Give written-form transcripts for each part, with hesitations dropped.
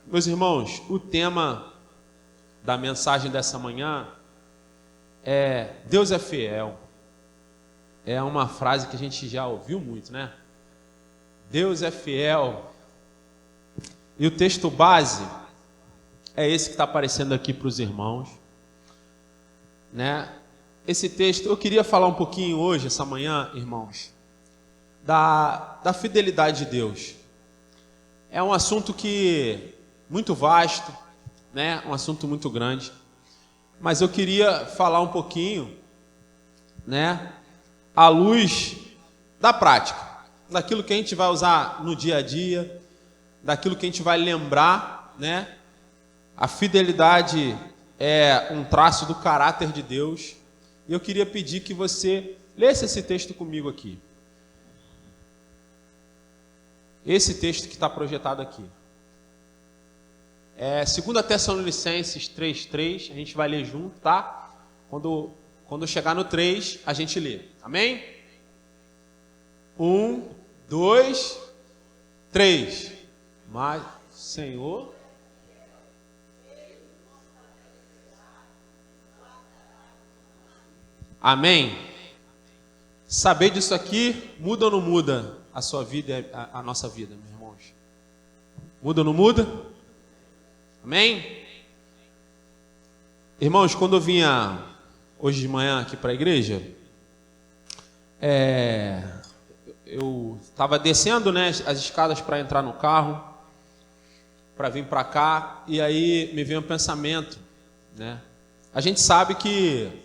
Meus irmãos, o tema da mensagem dessa manhã é Deus é fiel. É uma frase que a gente já ouviu muito, né? Deus é fiel. E o texto base é esse que está aparecendo aqui para os irmãos, né? Esse texto, eu queria falar um pouquinho hoje, essa manhã, irmãos, da fidelidade de Deus. É um assunto muito vasto, né? Um assunto muito grande. Mas eu queria falar um pouquinho, né? À luz da prática, daquilo que a gente vai usar no dia a dia, daquilo que a gente vai lembrar, né? A fidelidade é um traço do caráter de Deus. E eu queria pedir que você lesse esse texto comigo aqui. Esse texto que está projetado aqui. 2 Tessalonicenses 3:3, a gente vai ler junto, tá? Quando chegar no 3, a gente lê. Amém? 1, 2, 3. Mas, Senhor... Amém? Saber disso aqui, muda ou não muda a sua vida e a nossa vida, meus irmãos? Muda ou não muda? Amém? Irmãos, quando eu vinha hoje de manhã aqui para a igreja, eu estava descendo, né, as escadas para entrar no carro, para vir para cá, e aí me veio um pensamento, né? A gente sabe que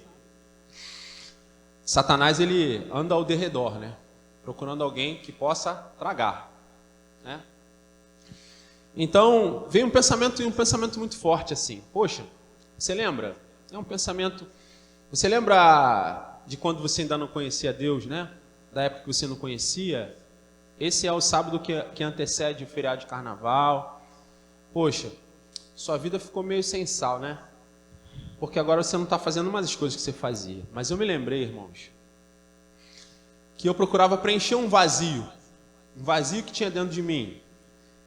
Satanás, ele anda ao derredor, né? Procurando alguém que possa tragar, né? Então, veio um pensamento muito forte assim. Poxa, você lembra? É um pensamento... Você lembra de quando você ainda não conhecia Deus, né? Da época que você não conhecia? Esse é o sábado que antecede o feriado de carnaval. Poxa, sua vida ficou meio sem sal, né? Porque agora você não está fazendo mais as coisas que você fazia. Mas eu me lembrei, irmãos, que eu procurava preencher um vazio que tinha dentro de mim.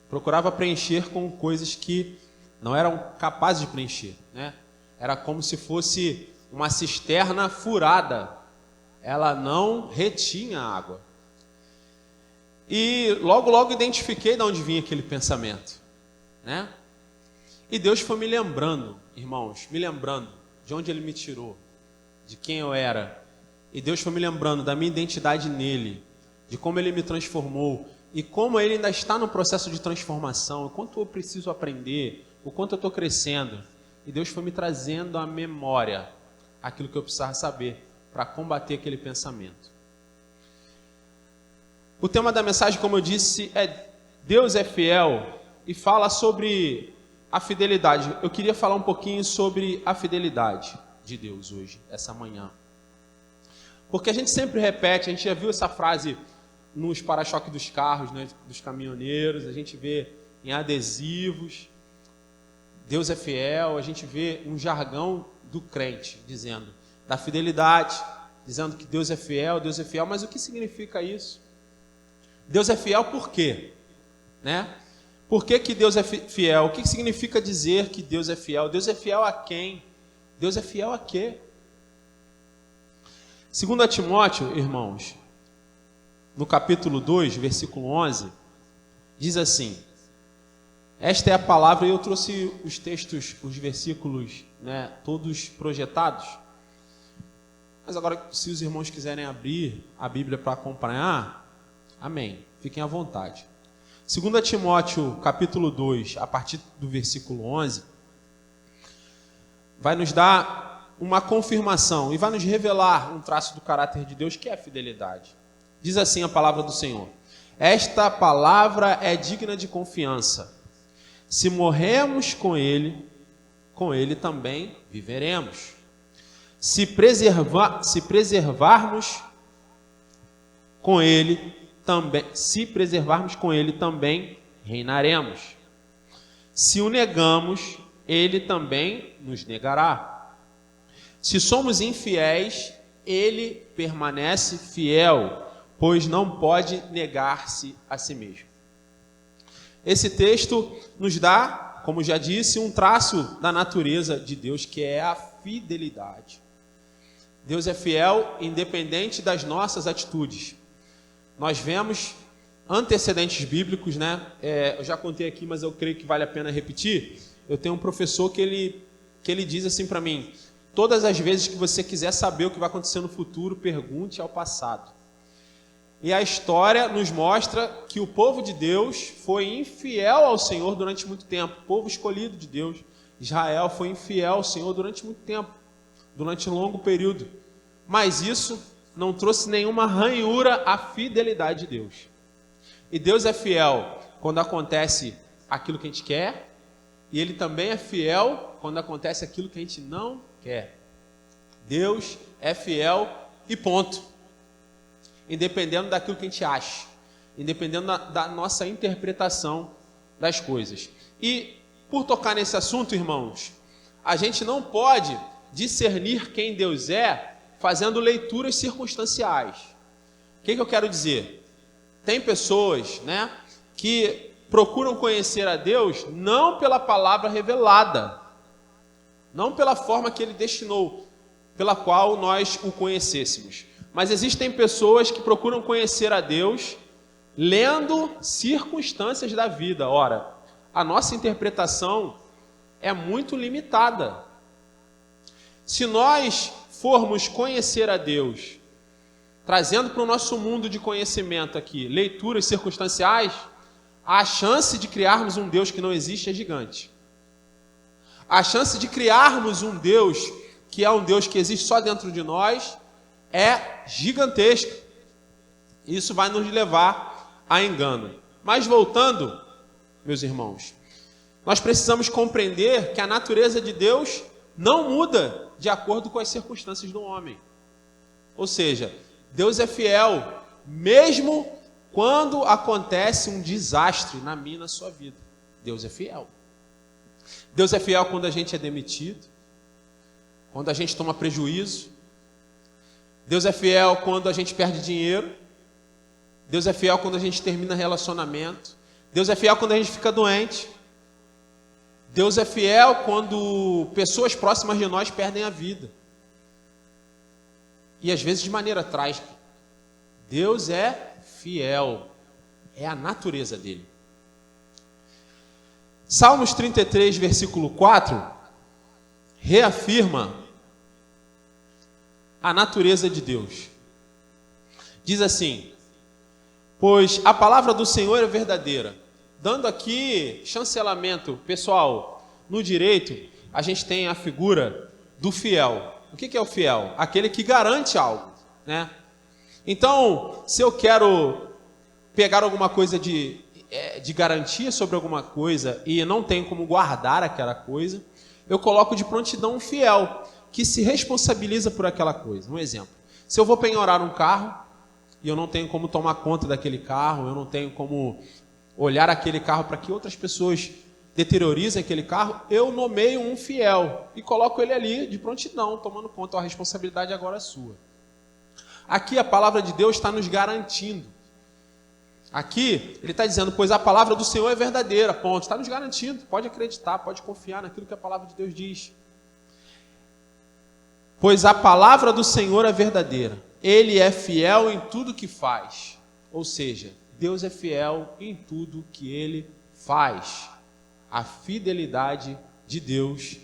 Procurava preencher com coisas que não eram capazes de preencher, né? Era como se fosse uma cisterna furada. Ela não retinha água. E logo identifiquei de onde vinha aquele pensamento, né? E Deus foi me lembrando, irmãos, me lembrando de onde Ele me tirou, de quem eu era. E Deus foi me lembrando da minha identidade nele, de como Ele me transformou e como Ele ainda está no processo de transformação, o quanto eu preciso aprender, o quanto eu estou crescendo. E Deus foi me trazendo à memória aquilo que eu precisava saber para combater aquele pensamento. O tema da mensagem, como eu disse, é Deus é fiel e fala sobre a fidelidade. Eu queria falar um pouquinho sobre a fidelidade de Deus hoje, essa manhã. Porque a gente sempre repete, a gente já viu essa frase nos para-choques dos carros, né, dos caminhoneiros, a gente vê em adesivos, Deus é fiel, a gente vê um jargão do crente dizendo da fidelidade, dizendo que Deus é fiel, mas o que significa isso? Deus é fiel por quê? Né? Por que Deus é fiel? O que significa dizer que Deus é fiel? Deus é fiel a quem? Deus é fiel a quê? 2 Timóteo, irmãos, no capítulo 2, versículo 11, diz assim: esta é a palavra, e eu trouxe os textos, os versículos, né, todos projetados. Mas agora, se os irmãos quiserem abrir a Bíblia para acompanhar, amém, fiquem à vontade. 2 Timóteo, capítulo 2, a partir do versículo 11, vai nos dar uma confirmação e vai nos revelar um traço do caráter de Deus, que é a fidelidade. Diz assim a palavra do Senhor: esta palavra é digna de confiança. Se morremos com Ele também viveremos. Se preservarmos com Ele também reinaremos. Se o negamos, Ele também nos negará. Se somos infiéis, Ele permanece fiel, pois não pode negar-se a si mesmo. Esse texto nos dá, como já disse, um traço da natureza de Deus, que é a fidelidade. Deus é fiel, independente das nossas atitudes. Nós vemos antecedentes bíblicos, né? Eu já contei aqui, mas eu creio que vale a pena repetir. Eu tenho um professor que ele diz assim para mim: todas as vezes que você quiser saber o que vai acontecer no futuro, pergunte ao passado. E a história nos mostra que o povo de Deus foi infiel ao Senhor durante muito tempo. O povo escolhido de Deus, Israel, foi infiel ao Senhor durante muito tempo, durante um longo período. Mas isso não trouxe nenhuma ranhura à fidelidade de Deus. E Deus é fiel quando acontece aquilo que a gente quer, e Ele também é fiel quando acontece aquilo que a gente não quer. Deus é fiel e ponto. Independendo daquilo que a gente acha, independendo da nossa interpretação das coisas. E por tocar nesse assunto, irmãos, a gente não pode discernir quem Deus é fazendo leituras circunstanciais. O que eu quero dizer? Tem pessoas, né, que procuram conhecer a Deus não pela palavra revelada, não pela forma que Ele destinou, pela qual nós o conhecêssemos. Mas existem pessoas que procuram conhecer a Deus lendo circunstâncias da vida. Ora, a nossa interpretação é muito limitada. Se nós formos conhecer a Deus, trazendo para o nosso mundo de conhecimento aqui leituras circunstanciais, a chance de criarmos um Deus que não existe é gigante. A chance de criarmos um Deus que é um Deus que existe só dentro de nós é gigantesca. Isso vai nos levar a engano. Mas voltando, meus irmãos, nós precisamos compreender que a natureza de Deus não muda de acordo com as circunstâncias do homem. Ou seja, Deus é fiel mesmo quando acontece um desastre na minha e na sua vida. Deus é fiel. Deus é fiel quando a gente é demitido, quando a gente toma prejuízo. Deus é fiel quando a gente perde dinheiro. Deus é fiel quando a gente termina relacionamento. Deus é fiel quando a gente fica doente. Deus é fiel quando pessoas próximas de nós perdem a vida. E às vezes de maneira trágica. Deus é fiel. É a natureza dele. Salmos 33, versículo 4, reafirma a natureza de Deus. Diz assim: pois a palavra do Senhor é verdadeira. Dando aqui chancelamento, pessoal, no direito, a gente tem a figura do fiel. O que é o fiel? Aquele que garante algo, né? Então, se eu quero pegar alguma coisa de garantia sobre alguma coisa e não tenho como guardar aquela coisa, eu coloco de prontidão um fiel que se responsabiliza por aquela coisa. Um exemplo: se eu vou penhorar um carro e eu não tenho como tomar conta daquele carro, eu não tenho como olhar aquele carro para que outras pessoas deteriorizem aquele carro, eu nomeio um fiel e coloco ele ali de prontidão, tomando conta. A responsabilidade agora é sua. Aqui a palavra de Deus está nos garantindo. Aqui ele está dizendo: pois a palavra do Senhor é verdadeira, ponto. Está nos garantindo, pode acreditar, pode confiar naquilo que a palavra de Deus diz. Pois a palavra do Senhor é verdadeira, Ele é fiel em tudo que faz. Ou seja, Deus é fiel em tudo que Ele faz. A fidelidade de Deus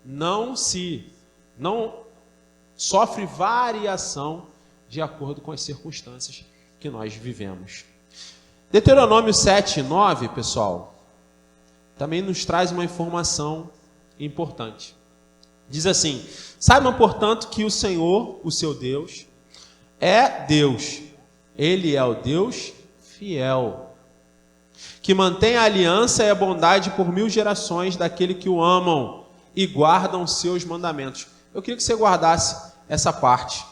não sofre variação de acordo com as circunstâncias que nós vivemos. Deuteronômio 7:9, pessoal, também nos traz uma informação importante. Diz assim: saibam, portanto, que o Senhor, o seu Deus, é Deus. Ele é o Deus fiel, que mantém a aliança e a bondade por 1000 gerações daquele que o amam e guardam seus mandamentos. Eu queria que você guardasse essa parte.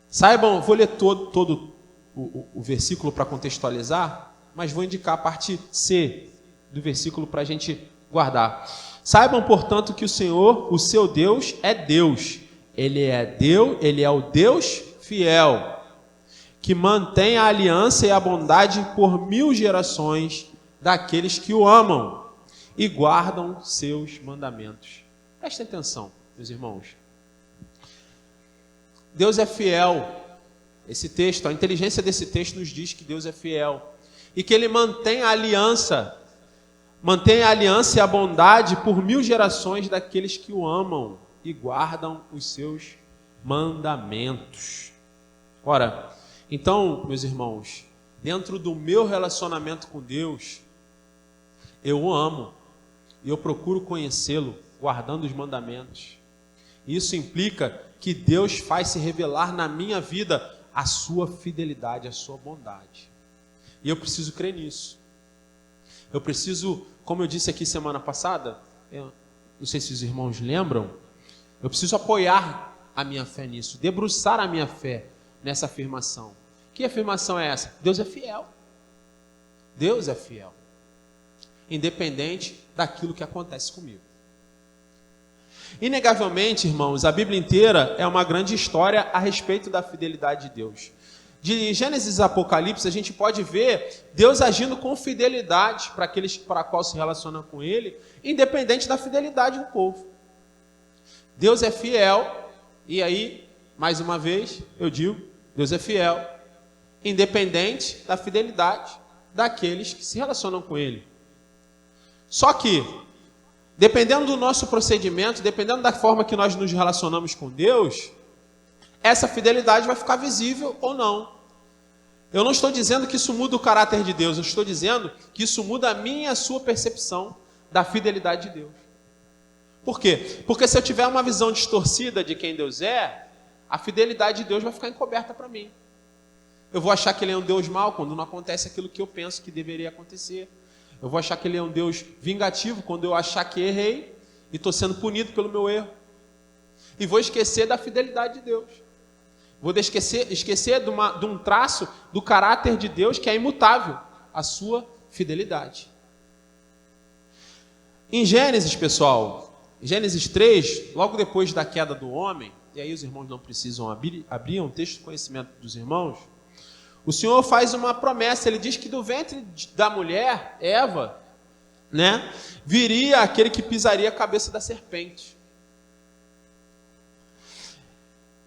Saibam, vou ler todo o versículo para contextualizar, mas vou indicar a parte C do versículo para a gente guardar. Saibam, portanto, que o Senhor, o seu Deus, é Deus. Ele é o Deus fiel, que mantém a aliança e a bondade por 1000 gerações daqueles que o amam e guardam seus mandamentos. Prestem atenção, meus irmãos. Deus é fiel. Esse texto, a inteligência desse texto nos diz que Deus é fiel e que Ele mantém a aliança e a bondade por 1000 gerações daqueles que o amam e guardam os seus mandamentos. Ora, então, meus irmãos, dentro do meu relacionamento com Deus, eu o amo e eu procuro conhecê-lo, guardando os mandamentos. Isso implica que Deus faz se revelar na minha vida a sua fidelidade, a sua bondade. E eu preciso crer nisso. Eu preciso, como eu disse aqui semana passada, eu não sei se os irmãos lembram, eu preciso apoiar a minha fé nisso, debruçar a minha fé nessa afirmação. Que afirmação é essa? Deus é fiel. Deus é fiel. Independente daquilo que acontece comigo. Inegavelmente, irmãos, a Bíblia inteira é uma grande história a respeito da fidelidade de Deus. De Gênesis a Apocalipse, a gente pode ver Deus agindo com fidelidade para aqueles para qual se relacionam com Ele, independente da fidelidade do povo. Deus é fiel, e aí, mais uma vez, eu digo, Deus é fiel, independente da fidelidade daqueles que se relacionam com Ele. Só que, dependendo do nosso procedimento, dependendo da forma que nós nos relacionamos com Deus, essa fidelidade vai ficar visível ou não. Eu não estou dizendo que isso muda o caráter de Deus, eu estou dizendo que isso muda a minha e a sua percepção da fidelidade de Deus. Por quê? Porque se eu tiver uma visão distorcida de quem Deus é, a fidelidade de Deus vai ficar encoberta para mim. Eu vou achar que Ele é um Deus mau quando não acontece aquilo que eu penso que deveria acontecer. Eu vou achar que Ele é um Deus vingativo quando eu achar que errei e estou sendo punido pelo meu erro. E vou esquecer da fidelidade de Deus. Vou esquecer de um traço do caráter de Deus que é imutável, a sua fidelidade. Em Gênesis, pessoal, Gênesis 3, logo depois da queda do homem, e aí os irmãos não precisam abrir um texto de conhecimento dos irmãos, o Senhor faz uma promessa, Ele diz que do ventre da mulher, Eva, viria aquele que pisaria a cabeça da serpente.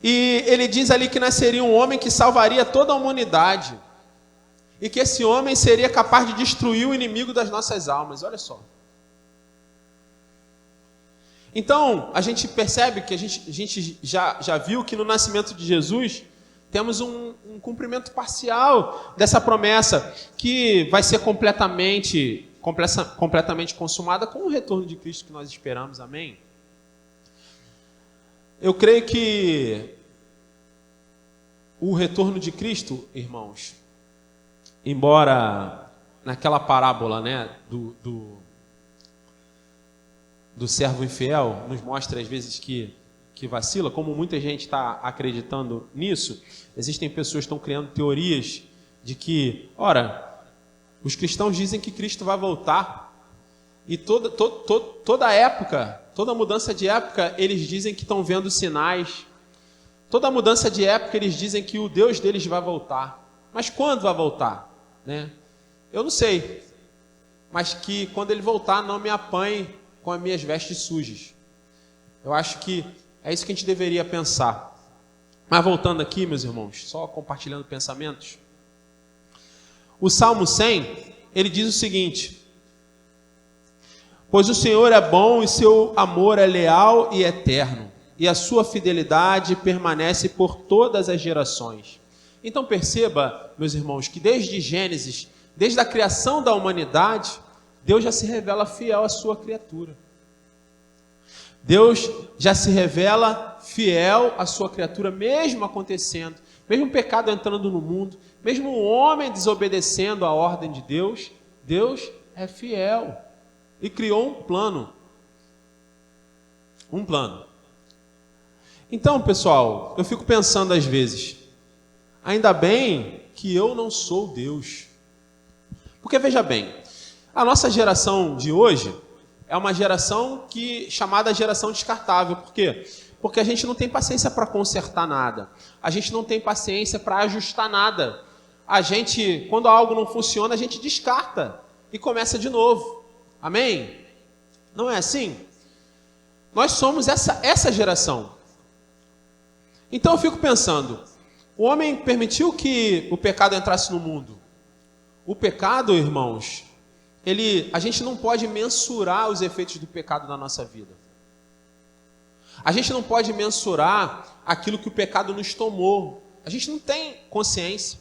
E Ele diz ali que nasceria um homem que salvaria toda a humanidade, e que esse homem seria capaz de destruir o inimigo das nossas almas, olha só. Então, a gente percebe que a gente já viu que no nascimento de Jesus, temos um cumprimento parcial dessa promessa, que vai ser completamente consumada com o retorno de Cristo que nós esperamos, amém? Eu creio que o retorno de Cristo, irmãos, embora naquela parábola do servo infiel, nos mostra às vezes que vacila, como muita gente está acreditando nisso, existem pessoas que estão criando teorias de que, os cristãos dizem que Cristo vai voltar, e toda época, toda mudança de época, eles dizem que estão vendo sinais, toda mudança de época, eles dizem que o Deus deles vai voltar. Mas quando vai voltar? Eu não sei, mas que quando Ele voltar, não me apanhe com as minhas vestes sujas. Eu acho que é isso que a gente deveria pensar. Mas voltando aqui, meus irmãos, só compartilhando pensamentos. O Salmo 100, ele diz o seguinte: pois o Senhor é bom e seu amor é leal e eterno, e a sua fidelidade permanece por todas as gerações. Então perceba, meus irmãos, que desde Gênesis, desde a criação da humanidade, Deus já se revela fiel à sua criatura. Deus já se revela fiel à sua criatura, mesmo acontecendo, mesmo o pecado entrando no mundo, mesmo o homem desobedecendo a ordem de Deus, Deus é fiel e criou um plano. Um plano. Então, pessoal, eu fico pensando às vezes, ainda bem que eu não sou Deus. Porque veja bem, a nossa geração de hoje é uma geração chamada geração descartável. Por quê? Porque a gente não tem paciência para consertar nada. A gente não tem paciência para ajustar nada. A gente, quando algo não funciona, a gente descarta. e começa de novo. Amém? Não é assim? Nós somos essa geração. Então eu fico pensando, o homem permitiu que o pecado entrasse no mundo. O pecado, irmãos, a gente não pode mensurar os efeitos do pecado na nossa vida. A gente não pode mensurar aquilo que o pecado nos tomou. A gente não tem consciência.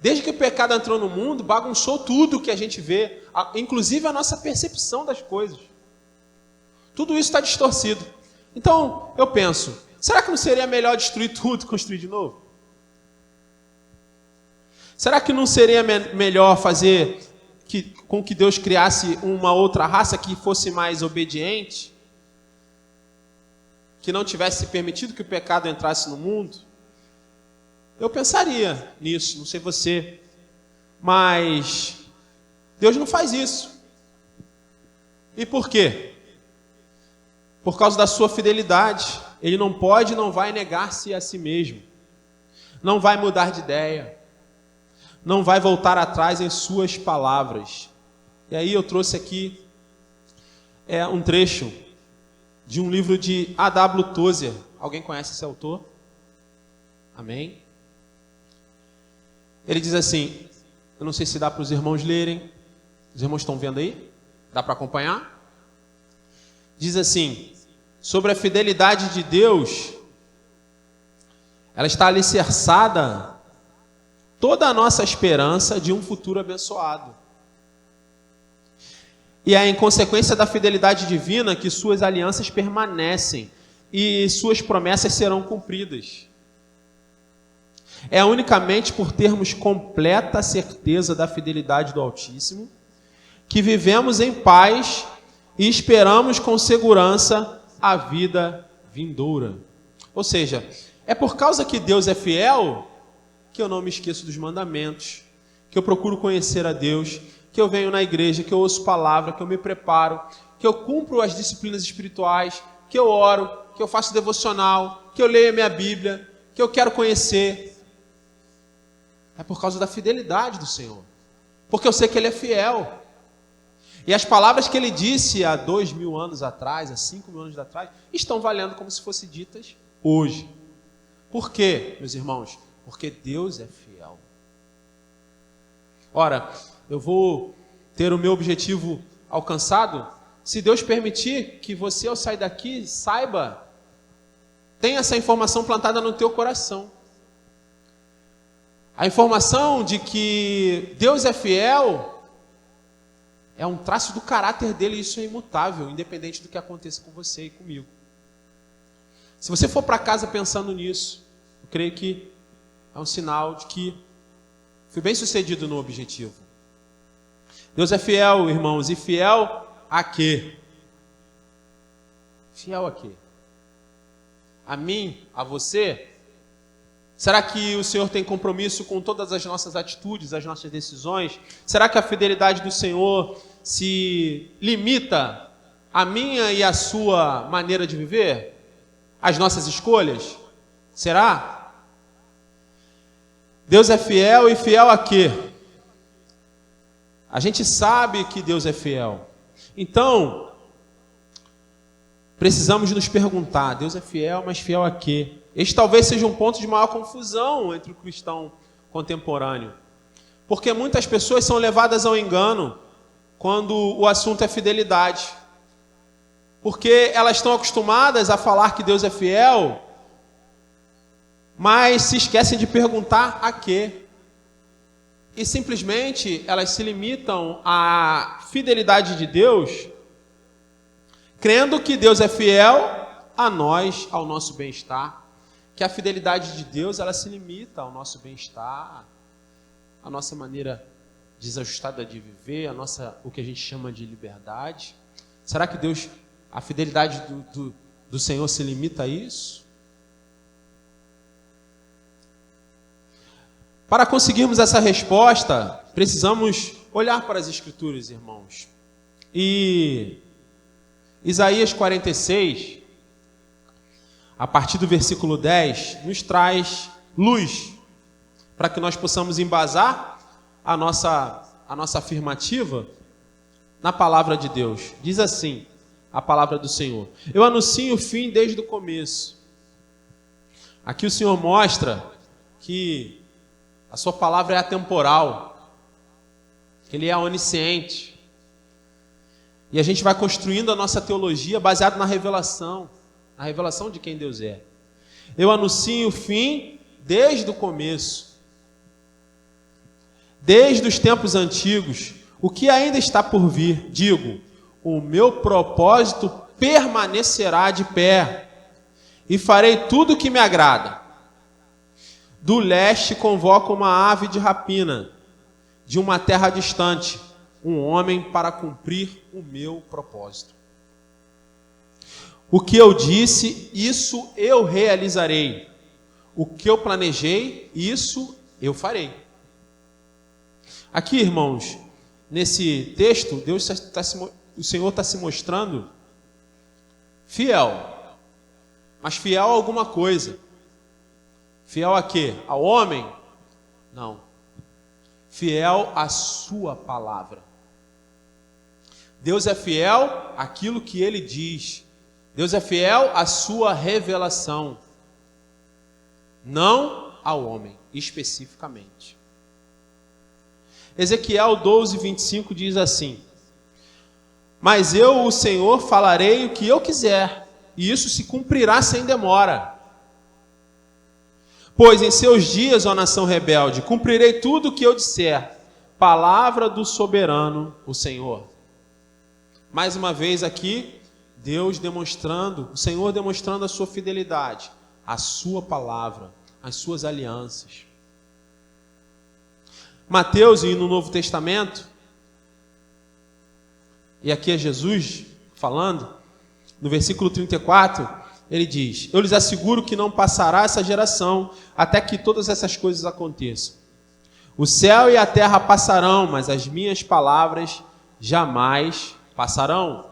Desde que o pecado entrou no mundo, bagunçou tudo que a gente vê, inclusive a nossa percepção das coisas. Tudo isso está distorcido. Então, eu penso, será que não seria melhor destruir tudo e construir de novo? Será que não seria melhor fazer com que Deus criasse uma outra raça que fosse mais obediente? Que não tivesse permitido que o pecado entrasse no mundo? Eu pensaria nisso, não sei você. Mas Deus não faz isso. E por quê? Por causa da sua fidelidade. Ele não pode e não vai negar-se a si mesmo. Não vai mudar de ideia. Não vai voltar atrás em suas palavras. E aí eu trouxe aqui um trecho de um livro de A.W. Tozer. Alguém conhece esse autor? Amém? Ele diz assim, eu não sei se dá para os irmãos lerem. Os irmãos estão vendo aí? Dá para acompanhar? Diz assim, sobre a fidelidade de Deus, ela está alicerçada toda a nossa esperança de um futuro abençoado. E é em consequência da fidelidade divina que suas alianças permanecem e suas promessas serão cumpridas. É unicamente por termos completa certeza da fidelidade do Altíssimo que vivemos em paz e esperamos com segurança a vida vindoura. Ou seja, é por causa que Deus é fiel que eu não me esqueço dos mandamentos, que eu procuro conhecer a Deus, que eu venho na igreja, que eu ouço palavra, que eu me preparo, que eu cumpro as disciplinas espirituais, que eu oro, que eu faço devocional, que eu leio a minha Bíblia, que eu quero conhecer. É por causa da fidelidade do Senhor. Porque eu sei que Ele é fiel. E as palavras que Ele disse há 2.000 anos atrás, há 5.000 anos atrás, estão valendo como se fossem ditas hoje. Por quê, meus irmãos? Porque Deus é fiel. Ora, eu vou ter o meu objetivo alcançado se Deus permitir que você, ao sair daqui, saiba, tenha essa informação plantada no teu coração. A informação de que Deus é fiel é um traço do caráter dele, e isso é imutável, independente do que aconteça com você e comigo. Se você for para casa pensando nisso, eu creio que é um sinal de que fui bem sucedido no objetivo. Deus é fiel, irmãos, e fiel a quê? Fiel a quê? A mim, a você? Será que o Senhor tem compromisso com todas as nossas atitudes, as nossas decisões? Será que a fidelidade do Senhor se limita à minha e à sua maneira de viver? Às nossas escolhas? Será? Deus é fiel, e fiel a quê? A gente sabe que Deus é fiel. Então, precisamos nos perguntar, Deus é fiel, mas fiel a quê? Este talvez seja um ponto de maior confusão entre o cristão contemporâneo. Porque muitas pessoas são levadas ao engano quando o assunto é fidelidade. Porque elas estão acostumadas a falar que Deus é fiel, mas se esquecem de perguntar a quê. E simplesmente elas se limitam à fidelidade de Deus, crendo que Deus é fiel a nós, ao nosso bem-estar. Que a fidelidade de Deus, ela se limita ao nosso bem-estar, à nossa maneira desajustada de viver, o que a gente chama de liberdade. Será que Deus, a fidelidade do Senhor se limita a isso? Para conseguirmos essa resposta, precisamos olhar para as Escrituras, irmãos. E Isaías 46, a partir do versículo 10, nos traz luz para que nós possamos embasar a a nossa afirmativa na palavra de Deus. Diz assim, a palavra do Senhor: eu anuncio o fim desde o começo. Aqui o Senhor mostra que a sua palavra é atemporal, que Ele é onisciente. E a gente vai construindo a nossa teologia baseado na revelação de quem Deus é. Eu anuncio o fim desde o começo, desde os tempos antigos, o que ainda está por vir. Digo, o meu propósito permanecerá de pé, e farei tudo o que me agrada. Do leste convoco uma ave de rapina, de uma terra distante, um homem para cumprir o meu propósito. O que eu disse, isso eu realizarei. O que eu planejei, isso eu farei. Aqui, irmãos, nesse texto, o Senhor está se mostrando fiel. Mas fiel a alguma coisa. Fiel a quê? Ao homem? Não. Fiel à sua palavra. Deus é fiel àquilo que Ele diz. Deus é fiel à sua revelação. Não ao homem, especificamente. Ezequiel 12, 25 diz assim: mas eu, o Senhor, falarei o que eu quiser, e isso se cumprirá sem demora. Pois em seus dias, ó nação rebelde, cumprirei tudo o que eu disser. Palavra do soberano, o Senhor. Mais uma vez aqui, Deus demonstrando, o Senhor demonstrando a sua fidelidade, a sua palavra, as suas alianças. Mateus, e no Novo Testamento, e aqui é Jesus falando, no versículo 34, ele diz: eu lhes asseguro que não passará essa geração até que todas essas coisas aconteçam. O céu e a terra passarão, mas as minhas palavras jamais passarão.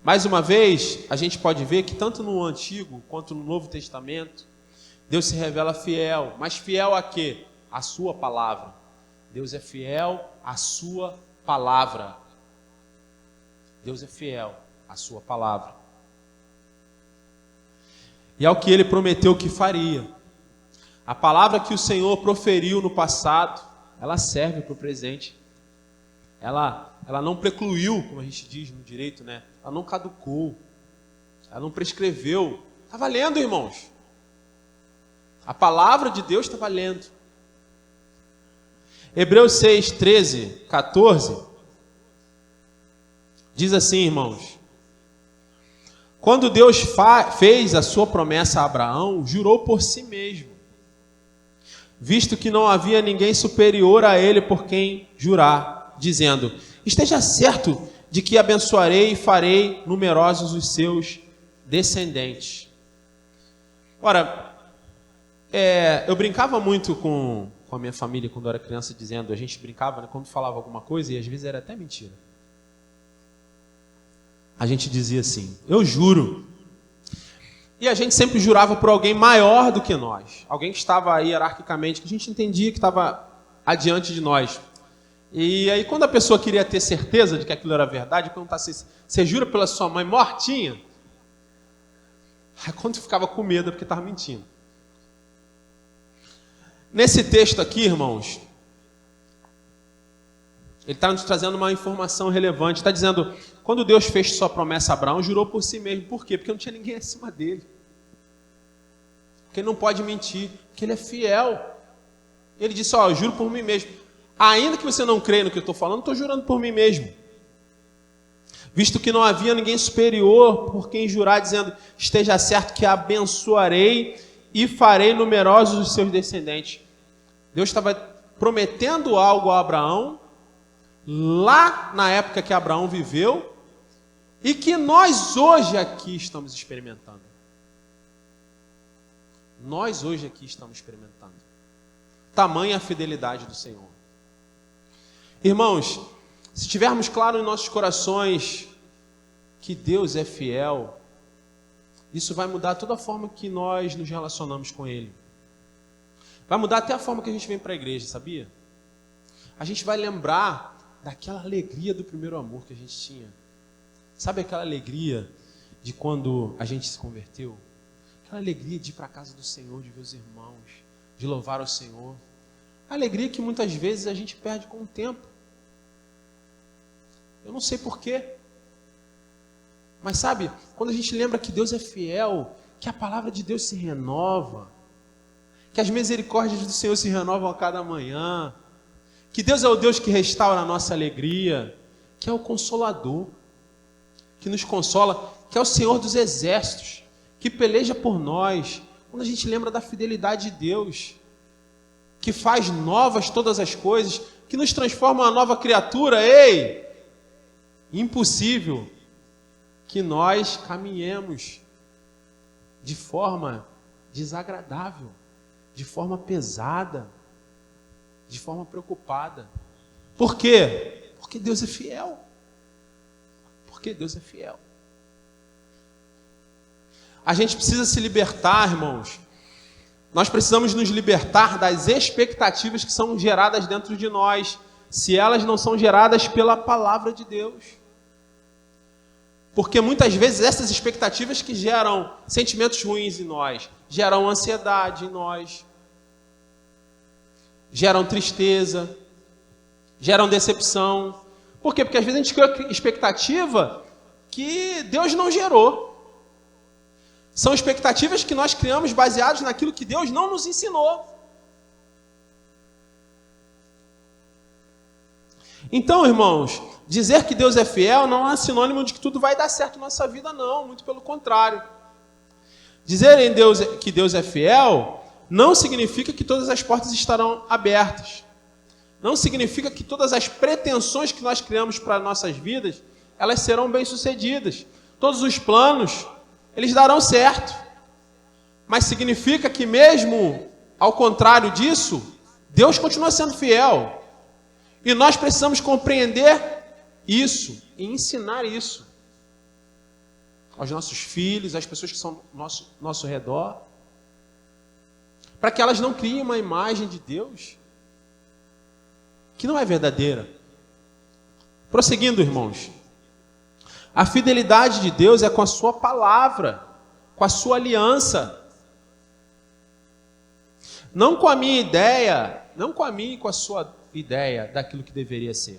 Mais uma vez, a gente pode ver que tanto no Antigo quanto no Novo Testamento, Deus se revela fiel. Mas fiel a quê? A sua palavra. Deus é fiel à sua palavra. Deus é fiel à sua palavra. E ao que Ele prometeu que faria. A palavra que o Senhor proferiu no passado, ela serve para o presente. Ela não precluiu, como a gente diz no direito, né? Ela não caducou. Ela não prescreveu. Está valendo, irmãos. A palavra de Deus está valendo. Hebreus 6, 13, 14, diz assim, irmãos: quando Deus fez a sua promessa a Abraão, jurou por si mesmo, visto que não havia ninguém superior a ele por quem jurar, dizendo: esteja certo de que abençoarei e farei numerosos os seus descendentes. Ora, eu brincava muito com a minha família quando eu era criança, dizendo, a gente brincava, né, quando falava alguma coisa, e às vezes era até mentira. A gente dizia assim: eu juro. E a gente sempre jurava por alguém maior do que nós. Alguém que estava hierarquicamente, que a gente entendia que estava adiante de nós. E aí quando a pessoa queria ter certeza de que aquilo era verdade, perguntasse: você jura pela sua mãe mortinha? Aí quando ficava com medo é porque estava mentindo. Nesse texto aqui, irmãos, ele está nos trazendo uma informação relevante. Está dizendo, quando Deus fez sua promessa a Abraão, jurou por si mesmo. Por quê? Porque não tinha ninguém acima dele. Porque ele não pode mentir, porque ele é fiel. Ele disse: eu juro por mim mesmo. Ainda que você não creia no que eu estou falando, estou jurando por mim mesmo. Visto que não havia ninguém superior por quem jurar, dizendo: esteja certo que abençoarei e farei numerosos os seus descendentes. Deus estava prometendo algo a Abraão, lá na época que Abraão viveu, e que nós hoje aqui estamos experimentando. Nós hoje aqui estamos experimentando. Tamanha a fidelidade do Senhor. Irmãos, se tivermos claro em nossos corações que Deus é fiel, isso vai mudar toda a forma que nós nos relacionamos com Ele. Vai mudar até a forma que a gente vem para a igreja, sabia? a gente vai lembrar daquela alegria do primeiro amor que a gente tinha. Sabe aquela alegria de quando a gente se converteu? Aquela alegria de ir para a casa do Senhor, de ver os irmãos, de louvar ao Senhor. A alegria que muitas vezes a gente perde com o tempo. Eu não sei porquê. Mas sabe, quando a gente lembra que Deus é fiel, que a palavra de Deus se renova, que as misericórdias do Senhor se renovam a cada manhã, que Deus é o Deus que restaura a nossa alegria, que é o Consolador, que nos consola, que é o Senhor dos exércitos, que peleja por nós. Quando a gente lembra da fidelidade de Deus, que faz novas todas as coisas, que nos transforma uma nova criatura, impossível que nós caminhemos de forma desagradável, de forma pesada, de forma preocupada. Por quê? Porque Deus é fiel. Porque Deus é fiel. A gente precisa se libertar, irmãos. Nós precisamos nos libertar das expectativas que são geradas dentro de nós, se elas não são geradas pela palavra de Deus. Porque muitas vezes essas expectativas que geram sentimentos ruins em nós, geram ansiedade em nós, geram tristeza, geram decepção. Por quê? Porque às vezes a gente cria expectativa que Deus não gerou. São expectativas que nós criamos baseadas naquilo que Deus não nos ensinou. Então, irmãos, dizer que Deus é fiel não é sinônimo de que tudo vai dar certo na nossa vida, não. Muito pelo contrário. Dizer que Deus é fiel não significa que todas as portas estarão abertas. Não significa que todas as pretensões que nós criamos para nossas vidas, elas serão bem-sucedidas. Todos os planos, eles darão certo. Mas significa que mesmo ao contrário disso, Deus continua sendo fiel. E nós precisamos compreender isso e ensinar isso aos nossos filhos, às pessoas que são ao nosso redor, para que elas não criem uma imagem de Deus que não é verdadeira. Prosseguindo, irmãos, a fidelidade de Deus é com a sua palavra, com a sua aliança. Não com a minha ideia, não com a minha e com a sua ideia daquilo que deveria ser.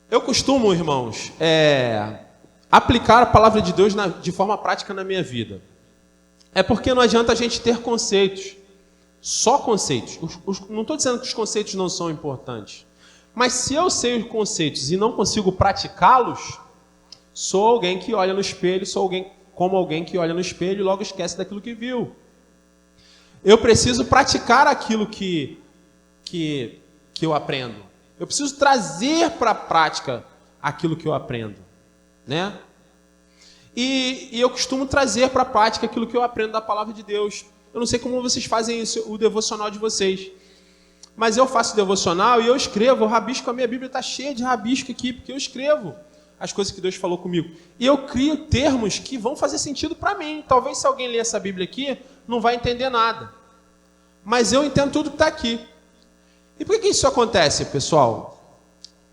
Eu costumo, irmãos, aplicar a palavra de Deus de forma prática na minha vida. É porque não adianta a gente ter conceitos, só conceitos. Não estou dizendo que os conceitos não são importantes, mas se eu sei os conceitos e não consigo praticá-los, sou alguém que olha no espelho, como alguém que olha no espelho e logo esquece daquilo que viu. Eu preciso praticar aquilo que eu aprendo. Eu preciso trazer para a prática aquilo que eu aprendo, né? E eu costumo trazer para a prática aquilo que eu aprendo da palavra de Deus. Eu não sei como vocês fazem isso, o devocional de vocês, mas eu faço devocional e eu escrevo, eu rabisco, a minha Bíblia está cheia de rabisco aqui, porque eu escrevo as coisas que Deus falou comigo. E eu crio termos que vão fazer sentido para mim. Talvez se alguém ler essa Bíblia aqui, não vai entender nada. Mas eu entendo tudo que está aqui. E por que isso acontece, pessoal?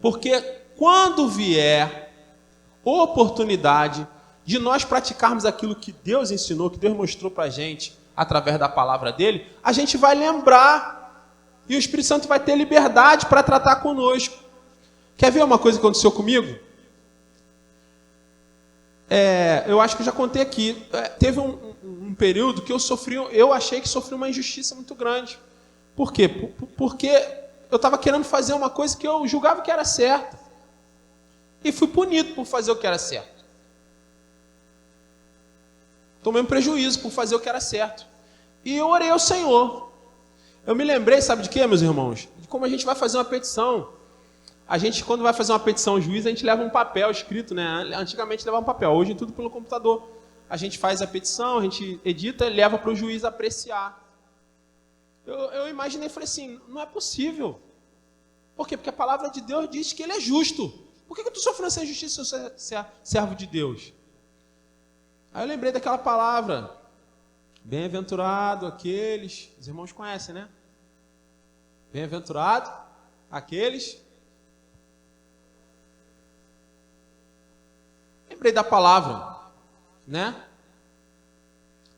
Porque quando vier oportunidade de nós praticarmos aquilo que Deus ensinou, que Deus mostrou para a gente, através da palavra dele, a gente vai lembrar e o Espírito Santo vai ter liberdade para tratar conosco. Quer ver uma coisa que aconteceu comigo? Eu acho que eu já contei aqui. Teve um período que eu achei que sofri uma injustiça muito grande. Por quê? Porque eu estava querendo fazer uma coisa que eu julgava que era certa. E fui punido por fazer o que era certo. Tomei um prejuízo por fazer o que era certo. E eu orei ao Senhor. Eu me lembrei, sabe de quê, meus irmãos? De como a gente vai fazer uma petição. A gente, quando vai fazer uma petição ao juiz, a gente leva um papel escrito, né? Antigamente levava um papel, hoje é tudo pelo computador. A gente faz a petição, a gente edita e leva para o juiz apreciar. Eu imaginei e falei assim, não é possível. Por quê? Porque a palavra de Deus diz que ele é justo. Por que eu estou sofrendo essa injustiça se eu sou servo de Deus? Aí eu lembrei daquela palavra, bem-aventurado aqueles, os irmãos conhecem, né? Bem-aventurado aqueles... Lembrei da palavra, né?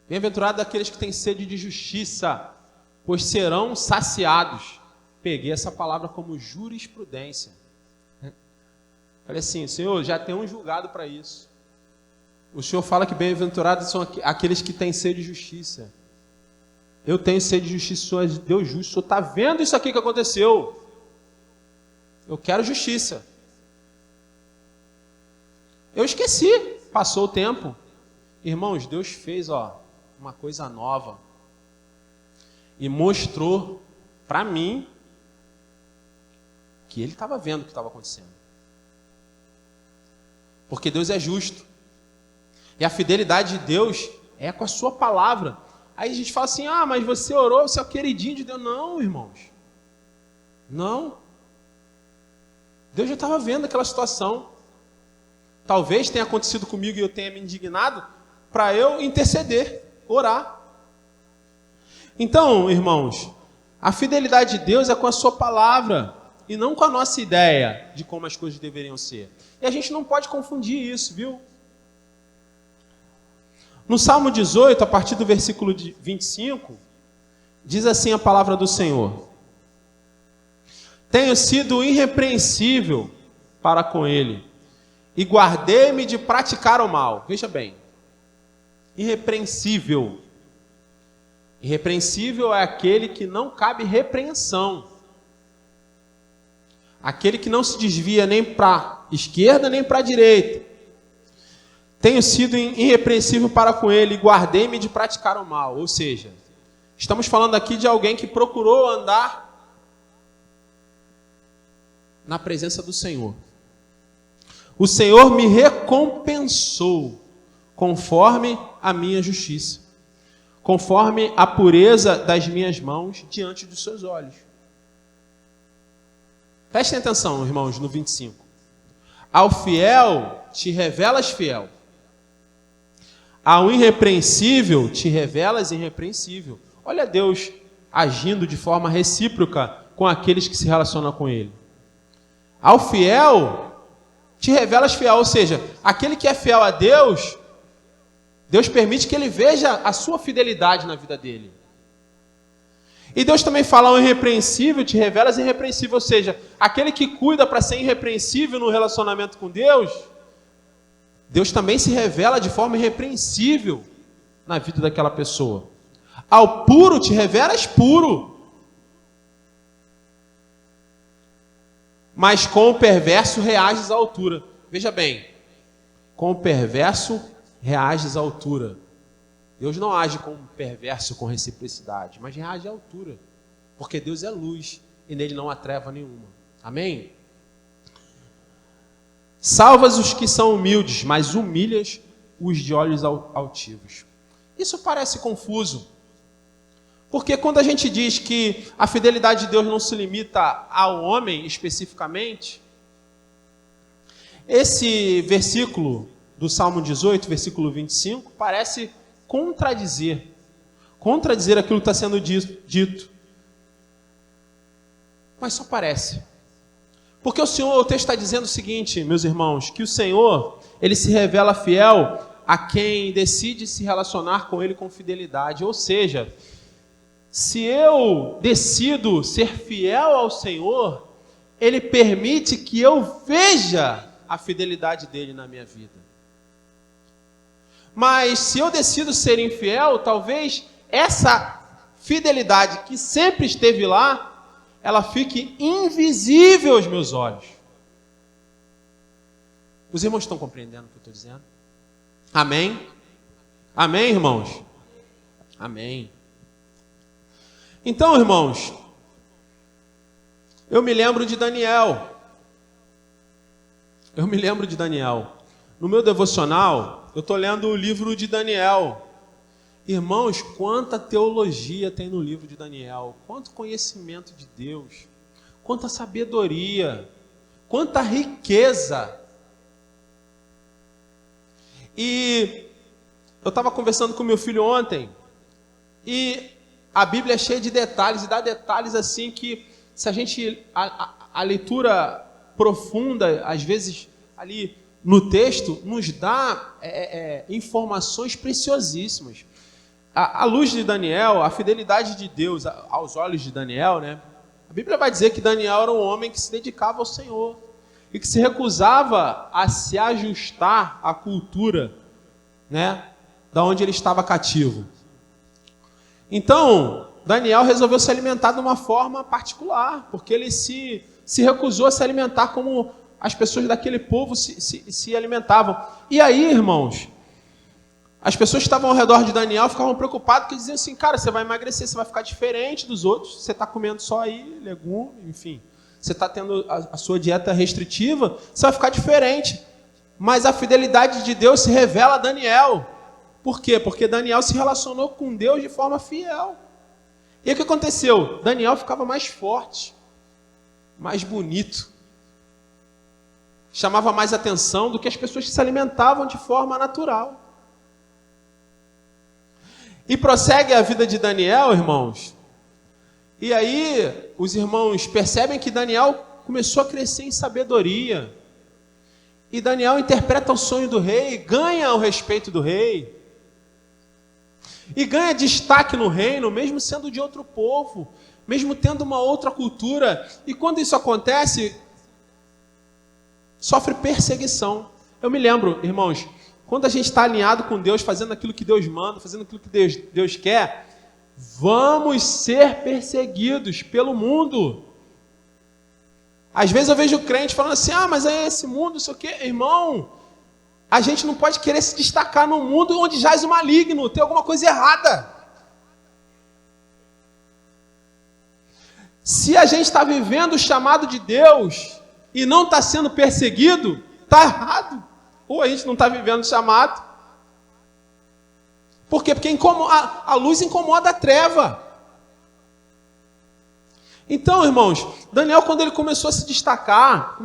Bem-aventurado aqueles que têm sede de justiça, pois serão saciados. Peguei essa palavra como jurisprudência. Falei assim, Senhor, já tem um julgado para isso. O Senhor fala que bem-aventurados são aqueles que têm sede de justiça. Eu tenho sede de justiça, o Senhor é Deus justo. O Senhor está vendo isso aqui que aconteceu. Eu quero justiça. Eu esqueci. Passou o tempo. Irmãos, Deus fez uma coisa nova. E mostrou para mim que Ele estava vendo o que estava acontecendo. Porque Deus é justo. E a fidelidade de Deus é com a sua palavra. Aí a gente fala assim, mas você orou, você é o queridinho de Deus. Não, irmãos. Não. Deus já estava vendo aquela situação. Talvez tenha acontecido comigo e eu tenha me indignado para eu interceder, orar. Então, irmãos, a fidelidade de Deus é com a sua palavra e não com a nossa ideia de como as coisas deveriam ser. E a gente não pode confundir isso, viu? No Salmo 18, a partir do versículo 25, diz assim a palavra do Senhor: Tenho sido irrepreensível para com ele, e guardei-me de praticar o mal. Veja bem, irrepreensível. Irrepreensível é aquele que não cabe repreensão. Aquele que não se desvia nem para a esquerda nem para a direita. Tenho sido irrepreensível para com ele e guardei-me de praticar o mal. Ou seja, estamos falando aqui de alguém que procurou andar na presença do Senhor. O Senhor me recompensou conforme a minha justiça, conforme a pureza das minhas mãos diante dos seus olhos. Prestem atenção, irmãos, no 25. Ao fiel te revelas fiel. Ao irrepreensível te revelas irrepreensível. Olha Deus agindo de forma recíproca com aqueles que se relacionam com Ele. Ao fiel te revelas fiel, ou seja, aquele que é fiel a Deus, Deus permite que ele veja a sua fidelidade na vida dele. E Deus também fala ao irrepreensível, te revelas irrepreensível, ou seja, aquele que cuida para ser irrepreensível no relacionamento com Deus, Deus também se revela de forma irrepreensível na vida daquela pessoa. Ao puro te revelas puro, mas com o perverso reages à altura. Veja bem, com o perverso reages à altura. Deus não age com o perverso com reciprocidade, mas reage à altura, porque Deus é luz e nele não há treva nenhuma. Amém? Salvas os que são humildes, mas humilhas os de olhos altivos. Isso parece confuso, porque quando a gente diz que a fidelidade de Deus não se limita ao homem especificamente, esse versículo do Salmo 18, versículo 25, parece contradizer aquilo que está sendo dito. Mas só parece. Porque o texto está dizendo o seguinte, meus irmãos, que o Senhor, Ele se revela fiel a quem decide se relacionar com Ele com fidelidade. Ou seja, se eu decido ser fiel ao Senhor, Ele permite que eu veja a fidelidade dEle na minha vida. Mas se eu decido ser infiel, talvez essa fidelidade que sempre esteve lá, ela fique invisível aos meus olhos. Os irmãos estão compreendendo o que eu estou dizendo? Amém? Amém, irmãos? Amém. Então, irmãos, eu me lembro de Daniel. No meu devocional, eu estou lendo o livro de Daniel. Irmãos, quanta teologia tem no livro de Daniel, quanto conhecimento de Deus, quanta sabedoria, quanta riqueza. E eu estava conversando com meu filho ontem, e a Bíblia é cheia de detalhes, e dá detalhes assim que se a gente, a leitura profunda, às vezes, ali no texto, nos dá informações preciosíssimas. À luz de Daniel, a fidelidade de Deus aos olhos de Daniel, né? A Bíblia vai dizer que Daniel era um homem que se dedicava ao Senhor e que se recusava a se ajustar à cultura, né, da onde ele estava cativo. Então, Daniel resolveu se alimentar de uma forma particular, porque ele se recusou a se alimentar como as pessoas daquele povo se alimentavam. E aí, irmãos, as pessoas que estavam ao redor de Daniel ficavam preocupadas, porque diziam assim, cara, você vai emagrecer, você vai ficar diferente dos outros, você está comendo só aí, legume, enfim, você está tendo a sua dieta restritiva, você vai ficar diferente. Mas a fidelidade de Deus se revela a Daniel. Por quê? Porque Daniel se relacionou com Deus de forma fiel. E o que aconteceu? Daniel ficava mais forte, mais bonito, chamava mais atenção do que as pessoas que se alimentavam de forma natural. E prossegue a vida de Daniel, irmãos. E aí os irmãos percebem que Daniel começou a crescer em sabedoria. E Daniel interpreta o sonho do rei, ganha o respeito do rei. E ganha destaque no reino, mesmo sendo de outro povo, mesmo tendo uma outra cultura. E quando isso acontece, sofre perseguição. Eu me lembro, irmãos, quando a gente está alinhado com Deus, fazendo aquilo que Deus manda, fazendo aquilo que Deus quer, vamos ser perseguidos pelo mundo. Às vezes eu vejo crente falando assim, mas é esse mundo, isso aqui, irmão, a gente não pode querer se destacar num mundo onde jaz o maligno, tem alguma coisa errada. Se a gente está vivendo o chamado de Deus e não está sendo perseguido, está errado. Ou a gente não está vivendo o chamado. Por quê? Porque a luz incomoda a treva. Então, irmãos, Daniel, quando ele começou a se destacar,